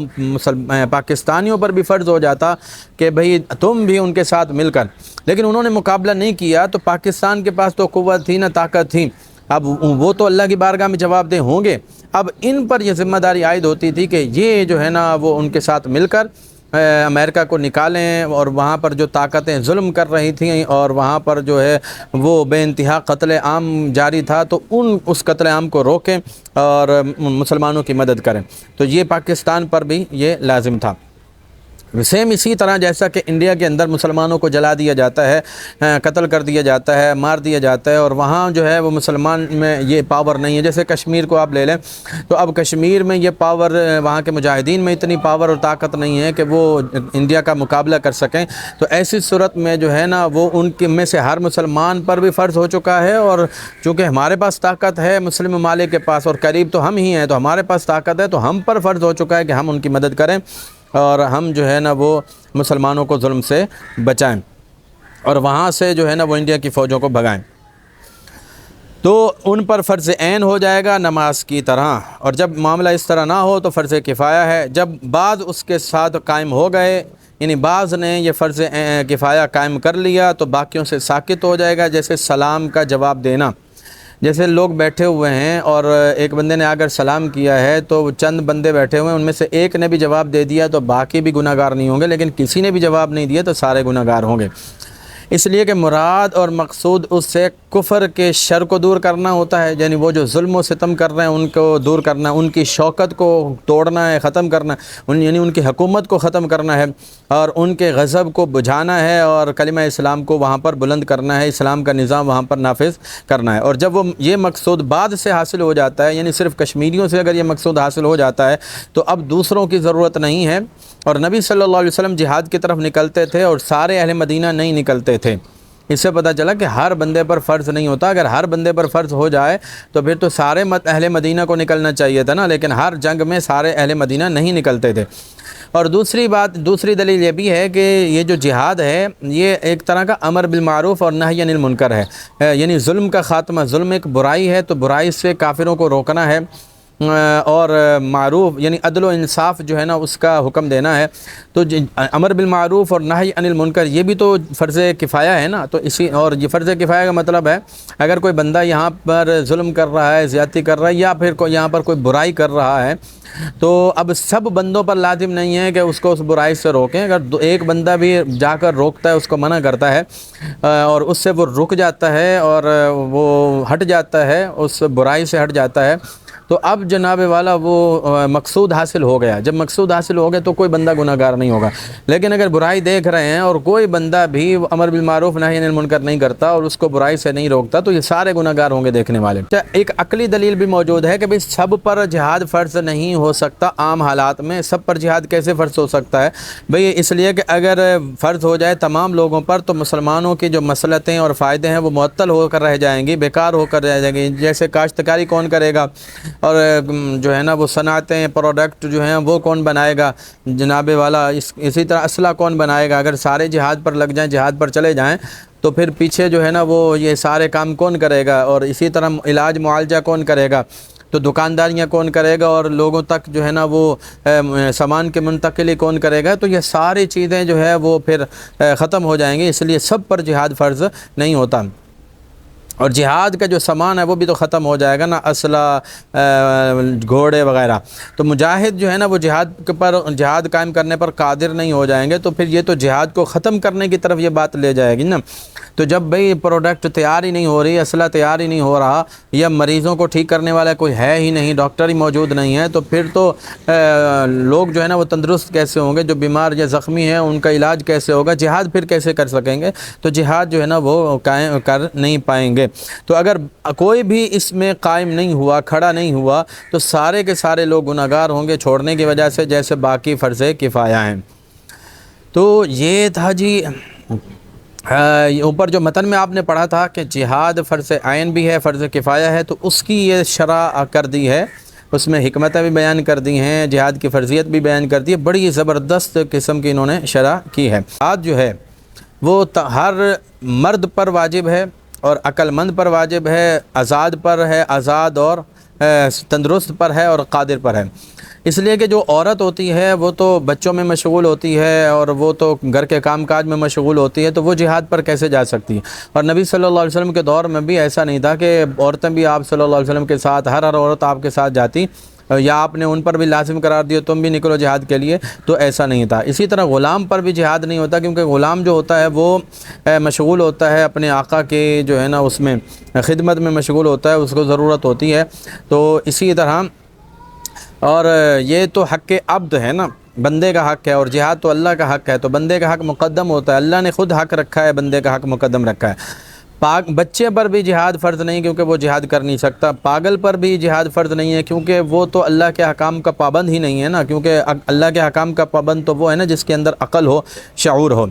پاکستانیوں پر بھی فرض ہو جاتا کہ بھئی تم بھی ان کے ساتھ مل کر، لیکن انہوں نے مقابلہ نہیں کیا، تو پاکستان کے پاس تو قوت تھی نہ طاقت تھی، اب وہ تو اللہ کی بارگاہ میں جواب دہ ہوں گے۔ اب ان پر یہ ذمہ داری عائد ہوتی تھی کہ یہ جو ہے نا وہ ان کے ساتھ مل کر امریکہ کو نکالیں، اور وہاں پر جو طاقتیں ظلم کر رہی تھیں اور وہاں پر جو ہے وہ بے انتہا قتل عام جاری تھا، تو اس قتل عام کو روکیں اور مسلمانوں کی مدد کریں۔ تو یہ پاکستان پر بھی یہ لازم تھا۔ سیم اسی طرح جیسا کہ انڈیا کے اندر مسلمانوں کو جلا دیا جاتا ہے، قتل کر دیا جاتا ہے، مار دیا جاتا ہے، اور وہاں جو ہے وہ مسلمان میں یہ پاور نہیں ہے۔ جیسے کشمیر کو آپ لے لیں، تو اب کشمیر میں یہ پاور، وہاں کے مجاہدین میں اتنی پاور اور طاقت نہیں ہے کہ وہ انڈیا کا مقابلہ کر سکیں۔ تو ایسی صورت میں جو ہے نا وہ ان کے میں سے ہر مسلمان پر بھی فرض ہو چکا ہے، اور چونکہ ہمارے پاس طاقت ہے مسلم ممالک کے پاس، اور قریب تو ہم ہی ہیں، تو ہمارے پاس طاقت ہے، تو ہم پر فرض ہو چکا ہے کہ ہم ان کی مدد کریں اور ہم جو ہے نا وہ مسلمانوں کو ظلم سے بچائیں، اور وہاں سے جو ہے نا وہ انڈیا کی فوجوں کو بھگائیں۔ تو ان پر فرض عین ہو جائے گا نماز کی طرح، اور جب معاملہ اس طرح نہ ہو تو فرض کفایہ ہے۔ جب بعض اس کے ساتھ قائم ہو گئے، یعنی بعض نے یہ فرض کفایہ قائم کر لیا، تو باقیوں سے ساکت ہو جائے گا۔ جیسے سلام کا جواب دینا، جیسے لوگ بیٹھے ہوئے ہیں اور ایک بندے نے اگر سلام کیا ہے تو چند بندے بیٹھے ہوئے ہیں، ان میں سے ایک نے بھی جواب دے دیا تو باقی بھی گناہ گار نہیں ہوں گے، لیکن کسی نے بھی جواب نہیں دیا تو سارے گناہ گار ہوں گے۔ اس لیے کہ مراد اور مقصود اس سے کفر کے شر کو دور کرنا ہوتا ہے، یعنی وہ جو ظلم و ستم کر رہے ہیں ان کو دور کرنا، ان کی شوکت کو توڑنا ہے، ختم کرنا، یعنی ان کی حکومت کو ختم کرنا ہے اور ان کے غضب کو بجھانا ہے اور کلمہ اسلام کو وہاں پر بلند کرنا ہے، اسلام کا نظام وہاں پر نافذ کرنا ہے۔ اور جب وہ یہ مقصود بعد سے حاصل ہو جاتا ہے، یعنی صرف کشمیریوں سے اگر یہ مقصود حاصل ہو جاتا ہے تو اب دوسروں کی ضرورت نہیں ہے۔ اور نبی صلی اللہ علیہ وسلم جہاد کی طرف نکلتے تھے اور سارے اہل مدینہ نہیں نکلتے تھے۔ اس سے پتہ چلا کہ ہر بندے پر فرض نہیں ہوتا، اگر ہر بندے پر فرض ہو جائے تو پھر تو سارے اہل مدینہ کو نکلنا چاہیے تھا نا، لیکن ہر جنگ میں سارے اہل مدینہ نہیں نکلتے تھے۔ اور دوسری دلیل یہ بھی ہے کہ یہ جو جہاد ہے یہ ایک طرح کا امر بالمعروف اور نہی عن المنکر ہے، یعنی ظلم کا خاتمہ، ظلم ایک برائی ہے تو برائی سے کافروں کو روکنا ہے، اور معروف یعنی عدل و انصاف جو ہے نا اس کا حکم دینا ہے۔ تو امر بالمعروف اور نہی عن المنکر یہ بھی تو فرض کفایہ ہے نا، تو اور یہ فرض کفایہ کا مطلب ہے اگر کوئی بندہ یہاں پر ظلم کر رہا ہے، زیادتی کر رہا ہے یا پھر یہاں پر کوئی برائی کر رہا ہے تو اب سب بندوں پر لازم نہیں ہے کہ اس کو اس برائی سے روکیں۔ اگر ایک بندہ بھی جا کر روکتا ہے، اس کو منع کرتا ہے اور اس سے وہ رک جاتا ہے اور وہ ہٹ جاتا ہے، اس برائی سے ہٹ جاتا ہے، تو اب جناب والا وہ مقصود حاصل ہو گیا۔ جب مقصود حاصل ہو گیا تو کوئی بندہ گناہ گار نہیں ہوگا۔ لیکن اگر برائی دیکھ رہے ہیں اور کوئی بندہ بھی امر بالمعروف نہی عن المنکر نہیں کرتا اور اس کو برائی سے نہیں روکتا تو یہ سارے گناہ گار ہوں گے دیکھنے والے۔ ایک عقلی دلیل بھی موجود ہے کہ بھئی سب پر جہاد فرض نہیں ہو سکتا، عام حالات میں سب پر جہاد کیسے فرض ہو سکتا ہے؟ بھئی اس لیے کہ اگر فرض ہو جائے تمام لوگوں پر تو مسلمانوں کی جو مصلحتیں اور فائدے ہیں وہ معطل ہو کر رہ جائیں گی، بیکار ہو کر رہ جائیں گی۔ جیسے کاشتکاری کون کرے گا اور جو ہے نا وہ صنعتیں پروڈکٹ جو ہیں وہ کون بنائے گا جناب والا، اسی طرح اسلحہ کون بنائے گا؟ اگر سارے جہاد پر لگ جائیں، جہاد پر چلے جائیں تو پھر پیچھے جو ہے نا وہ یہ سارے کام کون کرے گا؟ اور اسی طرح علاج معالجہ کون کرے گا؟ تو دکانداریاں کون کرے گا؟ اور لوگوں تک جو ہے نا وہ سامان کے منتقلی کون کرے گا؟ تو یہ ساری چیزیں جو ہے وہ پھر ختم ہو جائیں گی، اس لیے سب پر جہاد فرض نہیں ہوتا۔ اور جہاد کا جو سامان ہے وہ بھی تو ختم ہو جائے گا نا، اسلحہ، گھوڑے وغیرہ۔ تو مجاہد جو ہے نا وہ جہاد قائم کرنے پر قادر نہیں ہو جائیں گے، تو پھر یہ تو جہاد کو ختم کرنے کی طرف یہ بات لے جائے گی نا۔ تو جب بھئی پروڈکٹ تیار ہی نہیں ہو رہی، اسلحہ تیار ہی نہیں ہو رہا، یا مریضوں کو ٹھیک کرنے والا کوئی ہے ہی نہیں، ڈاکٹر ہی موجود نہیں ہے، تو پھر تو لوگ جو ہے نا وہ تندرست کیسے ہوں گے؟ جو بیمار یا زخمی ہیں ان کا علاج کیسے ہوگا؟ جہاد پھر کیسے کر سکیں گے؟ تو جہاد جو ہے نا وہ قائم کر نہیں پائیں گے۔ تو اگر کوئی بھی اس میں قائم نہیں ہوا، کھڑا نہیں ہوا، تو سارے کے سارے لوگ گناہ گار ہوں گے چھوڑنے کی وجہ سے، جیسے باقی فرض کفایہ ہیں۔ تو یہ تھا جی اوپر جو متن میں آپ نے پڑھا تھا کہ جہاد فرض عین بھی ہے، فرض کفایہ ہے، تو اس کی یہ شرح کر دی ہے، اس میں حکمتیں بھی بیان کر دی ہیں، جہاد کی فرضیت بھی بیان کر دی ہے، بڑی زبردست قسم کی انہوں نے شرح کی ہے۔ جہاد جو ہے وہ ہر مرد پر واجب ہے اور عقل مند پر واجب ہے، آزاد پر ہے، آزاد اور تندرست پر ہے اور قادر پر ہے۔ اس لیے کہ جو عورت ہوتی ہے وہ تو بچوں میں مشغول ہوتی ہے اور وہ تو گھر کے کام کاج میں مشغول ہوتی ہے، تو وہ جہاد پر کیسے جا سکتی ہے؟ اور نبی صلی اللہ علیہ وسلم کے دور میں بھی ایسا نہیں تھا کہ عورتیں بھی آپ صلی اللہ علیہ وسلم کے ساتھ، ہر عورت آپ کے ساتھ جاتی یا آپ نے ان پر بھی لازم قرار دیا تم بھی نکلو جہاد کے لیے، تو ایسا نہیں تھا۔ اسی طرح غلام پر بھی جہاد نہیں ہوتا، کیونکہ غلام جو ہوتا ہے وہ مشغول ہوتا ہے اپنے آقا کے جو ہے نا اس میں خدمت میں مشغول ہوتا ہے، اس کو ضرورت ہوتی ہے۔ تو اسی طرح اور یہ تو حق عبد ہے نا، بندے کا حق ہے، اور جہاد تو اللہ کا حق ہے، تو بندے کا حق مقدم ہوتا ہے، اللہ نے خود حق رکھا ہے، بندے کا حق مقدم رکھا ہے۔ بچے پر بھی جہاد فرض نہیں کیونکہ وہ جہاد کر نہیں سکتا، پاگل پر بھی جہاد فرض نہیں ہے کیونکہ وہ تو اللہ کے حکام کا پابند ہی نہیں ہے نا، کیونکہ اللہ کے حکام کا پابند تو وہ ہے نا جس کے اندر عقل ہو، شعور ہو۔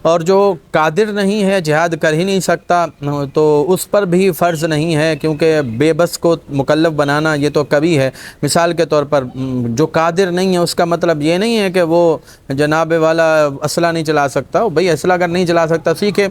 اور جو قادر نہیں ہے، جہاد کر ہی نہیں سکتا، تو اس پر بھی فرض نہیں ہے، کیونکہ بے بس کو مکلف بنانا یہ تو کبھی ہے۔ مثال کے طور پر جو قادر نہیں ہے اس کا مطلب یہ نہیں ہے کہ وہ جناب والا اسلحہ نہیں چلا سکتا، بھئی اسلحہ اگر نہیں چلا سکتا سیکھے،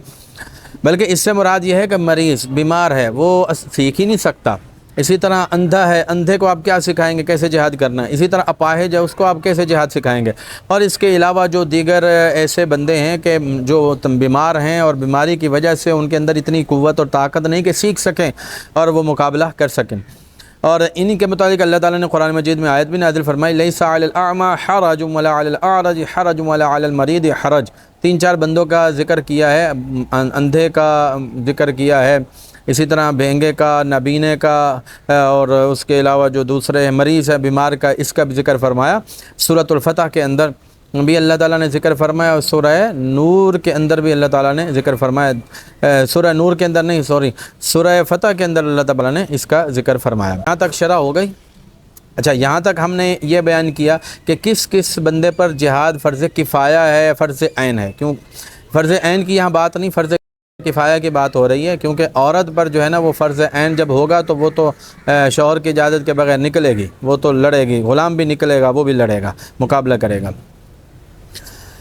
بلکہ اس سے مراد یہ ہے کہ مریض بیمار ہے وہ سیکھ ہی نہیں سکتا۔ اسی طرح اندھا ہے، اندھے کو آپ کیا سکھائیں گے کیسے جہاد کرنا ہے؟ اسی طرح اپاہج ہے، اس کو آپ کیسے جہاد سکھائیں گے؟ اور اس کے علاوہ جو دیگر ایسے بندے ہیں کہ جو بیمار ہیں اور بیماری کی وجہ سے ان کے اندر اتنی قوت اور طاقت نہیں کہ سیکھ سکیں اور وہ مقابلہ کر سکیں۔ اور انہی کے مطابق اللہ تعالیٰ نے قرآن مجید میں آیت بھی نازل فرمائی، لیس علی الاعمى حرج ولا علی الاعرج حرج ولا علی المریض حرج۔ 3-4 بندوں کا ذکر کیا ہے، اندھے کا ذکر کیا ہے، اسی طرح بھینگے کا، نابینے کا، اور اس کے علاوہ جو دوسرے مریض ہے بیمار کا، اس کا بھی ذکر فرمایا۔ سورۃ الفتح کے اندر بھی اللہ تعالیٰ نے ذکر فرمایا، اور سورہ نور کے اندر بھی اللہ تعالیٰ نے ذکر فرمایا، سورہ نور کے اندر نہیں، سورہ فتح کے اندر اللہ تعالیٰ نے اس کا ذکر فرمایا۔ یہاں تک شرح ہو گئی۔ اچھا، یہاں تک ہم نے یہ بیان کیا کہ کس کس بندے پر جہاد فرض کفایہ ہے، فرض عین ہے۔ کیوں فرض عین کی یہاں بات نہیں، فرض کفایہ کی بات ہو رہی ہے، کیونکہ عورت پر جو ہے نا وہ فرض عین جب ہوگا تو وہ تو شوہر کی اجازت کے بغیر نکلے گی، وہ تو لڑے گی، غلام بھی نکلے گا، وہ بھی لڑے گا، مقابلہ کرے گا۔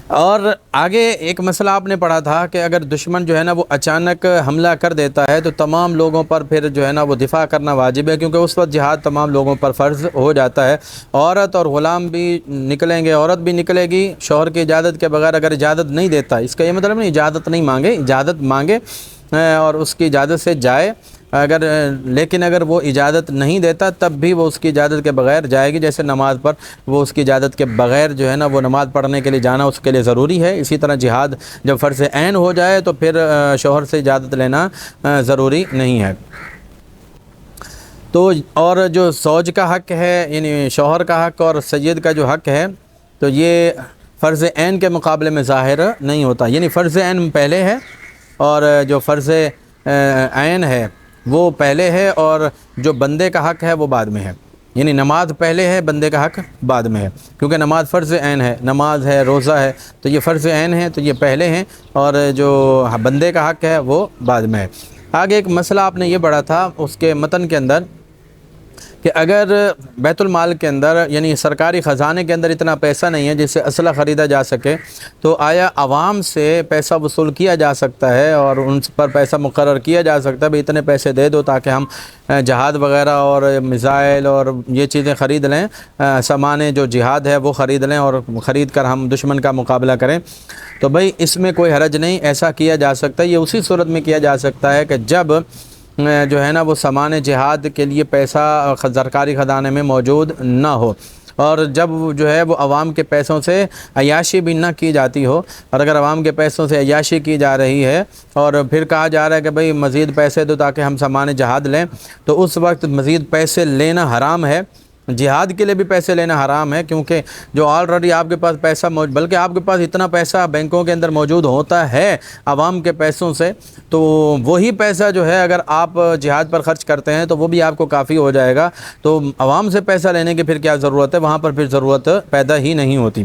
اور آگے ایک مسئلہ آپ نے پڑھا تھا کہ اگر دشمن جو ہے نا وہ اچانک حملہ کر دیتا ہے تو تمام لوگوں پر پھر جو ہے نا وہ دفاع کرنا واجب ہے، کیونکہ اس وقت جہاد تمام لوگوں پر فرض ہو جاتا ہے۔ عورت اور غلام بھی نکلیں گے، عورت بھی نکلے گی شوہر کی اجازت کے بغیر، اگر اجازت نہیں دیتا، اس کا یہ مطلب نہیں اجازت نہیں مانگے، اجازت مانگے اور اس کی اجازت سے جائے، لیکن اگر وہ اجازت نہیں دیتا تب بھی وہ اس کی اجازت کے بغیر جائے گی۔ جیسے نماز پر وہ اس کی اجازت کے بغیر جو ہے نا وہ نماز پڑھنے کے لیے جانا اس کے لیے ضروری ہے، اسی طرح جہاد جب فرض عین ہو جائے تو پھر شوہر سے اجازت لینا ضروری نہیں ہے۔ تو اور جو زوج کا حق ہے، یعنی شوہر کا حق اور سید کا جو حق ہے، تو یہ فرض عین کے مقابلے میں ظاہر نہیں ہوتا، یعنی فرض عین پہلے ہے اور جو فرض عین ہے وہ پہلے ہے، اور جو بندے کا حق ہے وہ بعد میں ہے، یعنی نماز پہلے ہے، بندے کا حق بعد میں ہے، کیونکہ نماز فرض عین ہے، نماز ہے، روزہ ہے، تو یہ فرض عین ہے تو یہ پہلے ہیں، اور جو بندے کا حق ہے وہ بعد میں ہے۔ آگے ایک مسئلہ آپ نے یہ پڑھا تھا اس کے متن کے اندر کہ اگر بیت المال کے اندر یعنی سرکاری خزانے کے اندر اتنا پیسہ نہیں ہے جس سے اسلحہ خریدا جا سکے، تو آیا عوام سے پیسہ وصول کیا جا سکتا ہے اور ان پر پیسہ مقرر کیا جا سکتا ہے بھئی اتنے پیسے دے دو تاکہ ہم جہاد وغیرہ اور میزائل اور یہ چیزیں خرید لیں، سامان جو جہاد ہے وہ خرید لیں اور خرید کر ہم دشمن کا مقابلہ کریں؟ تو بھئی اس میں کوئی حرج نہیں، ایسا کیا جا سکتا ہے۔ یہ اسی صورت میں کیا جا سکتا ہے کہ جب جو ہے نا وہ سامان جہاد کے لیے پیسہ سرکاری خزانے میں موجود نہ ہو، اور جب جو ہے وہ عوام کے پیسوں سے عیاشی بھی نہ کی جاتی ہو، اور اگر عوام کے پیسوں سے عیاشی کی جا رہی ہے اور پھر کہا جا رہا ہے کہ بھئی مزید پیسے دو تاکہ ہم سامان جہاد لیں، تو اس وقت مزید پیسے لینا حرام ہے، جہاد کے لیے بھی پیسے لینا حرام ہے، کیونکہ جو آلریڈی آپ کے پاس پیسہ بلکہ آپ کے پاس اتنا پیسہ بینکوں کے اندر موجود ہوتا ہے عوام کے پیسوں سے، تو وہی پیسہ جو ہے اگر آپ جہاد پر خرچ کرتے ہیں تو وہ بھی آپ کو کافی ہو جائے گا، تو عوام سے پیسہ لینے کی پھر کیا ضرورت ہے، وہاں پر پھر ضرورت پیدا ہی نہیں ہوتی۔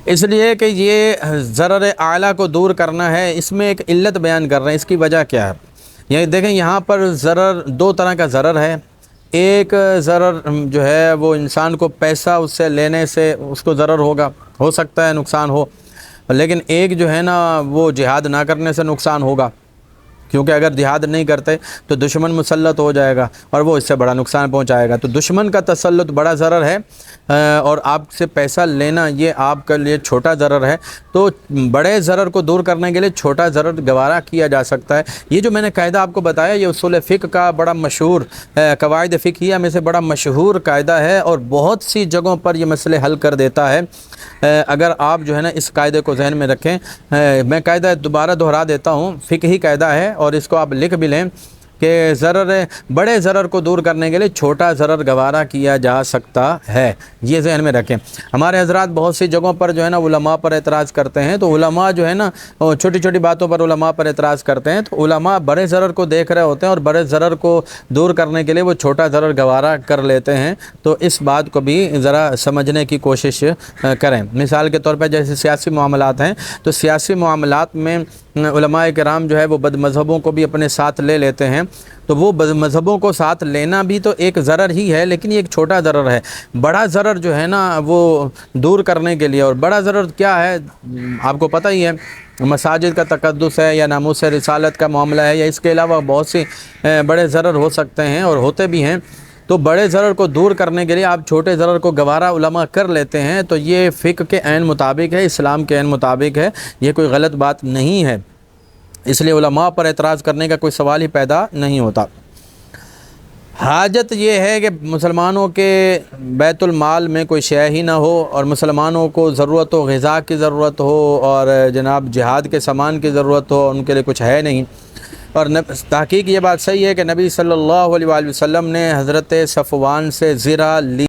اس لیے کہ یہ ضرر اعلیٰ کو دور کرنا ہے، اس میں ایک علت بیان کر رہے ہیں، اس کی وجہ کیا ہے؟ یہ دیکھیں یہاں پر ضرر دو طرح کا ضرر ہے۔ ایک ضرر جو ہے وہ انسان کو پیسہ اس سے لینے سے اس کو ضرر ہوگا، ہو سکتا ہے نقصان ہو، لیکن ایک جو ہے نا وہ جہاد نہ کرنے سے نقصان ہوگا، کیونکہ اگر جہاد نہیں کرتے تو دشمن مسلط ہو جائے گا اور وہ اس سے بڑا نقصان پہنچائے گا، تو دشمن کا تسلط بڑا ضرر ہے اور آپ سے پیسہ لینا یہ آپ کے لیے چھوٹا ضرر ہے، تو بڑے ضرر کو دور کرنے کے لیے چھوٹا ضرر گوارا کیا جا سکتا ہے۔ یہ جو میں نے قاعدہ آپ کو بتایا یہ اصول فقہ کا بڑا مشہور قواعد فقہیہ میں سے بڑا مشہور قاعدہ ہے اور بہت سی جگہوں پر یہ مسئلے حل کر دیتا ہے۔ اگر آپ جو ہے نا اس قاعدے کو ذہن میں رکھیں، میں قاعدہ دوبارہ دہرا دیتا ہوں، فقہی قاعدہ ہے اور اس کو آپ لکھ بھی لیں کہ بڑے ضرر کو دور کرنے کے لیے چھوٹا ضرر گوارا کیا جا سکتا ہے، یہ ذہن میں رکھیں۔ ہمارے حضرات بہت سی جگہوں پر جو ہے نا علماء پر اعتراض کرتے ہیں، تو علماء جو ہے نا چھوٹی چھوٹی باتوں پر علماء پر اعتراض کرتے ہیں، تو علماء بڑے ضرر کو دیکھ رہے ہوتے ہیں اور بڑے ضرر کو دور کرنے کے لیے وہ چھوٹا ضرر گوارا کر لیتے ہیں، تو اس بات کو بھی ذرا سمجھنے کی کوشش کریں۔ مثال کے طور پہ جیسے سیاسی معاملات ہیں، تو سیاسی معاملات میں علماء کرام جو ہے وہ بد مذہبوں کو بھی اپنے ساتھ لے لیتے ہیں، تو وہ بد مذہبوں کو ساتھ لینا بھی تو ایک ضرر ہی ہے، لیکن یہ ایک چھوٹا ضرر ہے۔ بڑا ضرر جو ہے نا وہ دور کرنے کے لیے، اور بڑا ضرر کیا ہے آپ کو پتہ ہی ہے، مساجد کا تقدس ہے یا ناموس رسالت کا معاملہ ہے یا اس کے علاوہ بہت سے بڑے ضرر ہو سکتے ہیں اور ہوتے بھی ہیں، تو بڑے ضرر کو دور کرنے کے لیے آپ چھوٹے ضرر کو گوارا علماء کر لیتے ہیں، تو یہ فقہ کے عین مطابق ہے، اسلام کے عین مطابق ہے، یہ کوئی غلط بات نہیں ہے، اس لیے علماء پر اعتراض کرنے کا کوئی سوال ہی پیدا نہیں ہوتا۔ حاجت یہ ہے کہ مسلمانوں کے بیت المال میں کوئی شے ہی نہ ہو اور مسلمانوں کو ضرورت ہو، غذا کی ضرورت ہو اور جناب جہاد کے سامان کی ضرورت ہو، ان کے لیے کچھ ہے نہیں، اور تحقیق یہ بات صحیح ہے کہ نبی صلی اللہ علیہ وآلہ وسلم نے حضرت صفوان سے زرہ لی